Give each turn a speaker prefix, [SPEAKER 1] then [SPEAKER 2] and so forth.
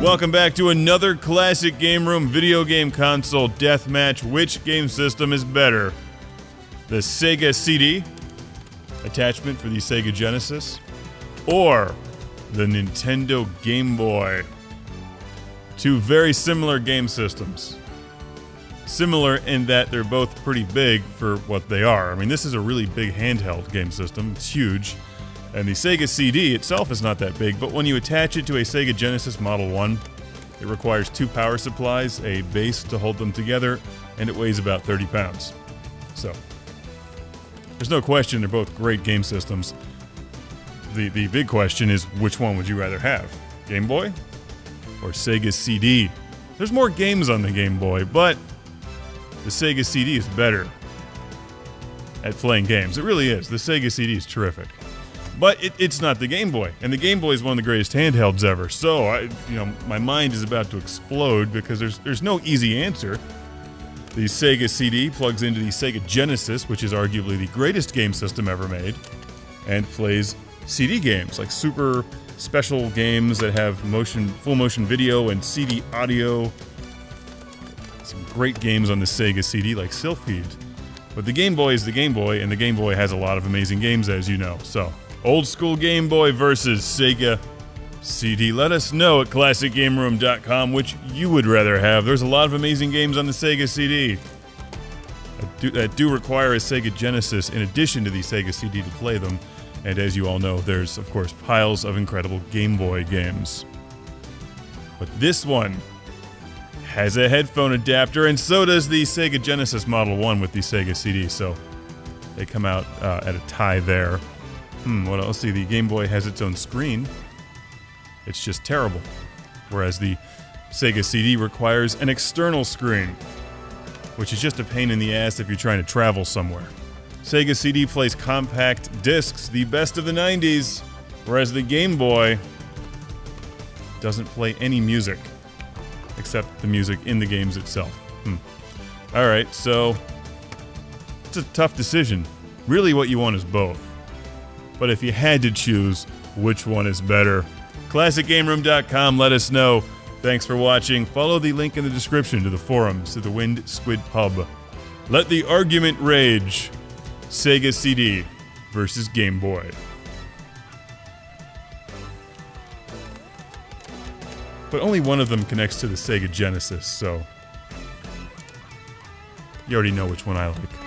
[SPEAKER 1] welcome back to another classic game room video game console deathmatch. Which game system is better? The SEGA CD, attachment for the SEGA Genesis, or the Nintendo Game Boy? Two very similar game systems. Similar in that they're both pretty big for what they are. I mean, this is a really big handheld game system. It's huge. And the SEGA CD itself is not that big, but when you attach it to a SEGA Genesis Model 1, it requires two power supplies, a base to hold them together, and it weighs about 30 pounds. So, there's no question they're both great game systems. The big question is, which one would you rather have? Game Boy or SEGA CD? There's more games on the Game Boy, but the SEGA CD is better at playing games. It really is. The SEGA CD is terrific. But it's not the Game Boy, and the Game Boy is one of the greatest handhelds ever. So, my mind is about to explode because there's no easy answer. The SEGA CD plugs into the SEGA Genesis, which is arguably the greatest game system ever made, and plays CD games, like super special games that have full motion video and CD audio. Some great games on the SEGA CD, like Sylphied. But the Game Boy is the Game Boy, and the Game Boy has a lot of amazing games, as you know. So, old school Game Boy versus SEGA CD. Let us know at ClassicGameRoom.com which you would rather have. There's a lot of amazing games on the SEGA CD that do require a SEGA Genesis in addition to the SEGA CD to play them. And as you all know, there's, of course, piles of incredible Game Boy games. But this one has a headphone adapter, and so does the SEGA Genesis Model 1 with the SEGA CD, so they come out at a tie there. What else? See, the Game Boy has its own screen. It's just terrible. Whereas the SEGA CD requires an external screen, which is just a pain in the ass if you're trying to travel somewhere. SEGA CD plays compact discs, the best of the 90s, whereas the Game Boy doesn't play any music, except the music in the games itself. Alright, so it's a tough decision. Really what you want is both. But if you had to choose, which one is better? ClassicGameRoom.com, let us know. Thanks for watching. Follow the link in the description to the forums, to the Wind Squid Pub. Let the argument rage. SEGA CD versus Game Boy. But only one of them connects to the SEGA Genesis, so you already know which one I like.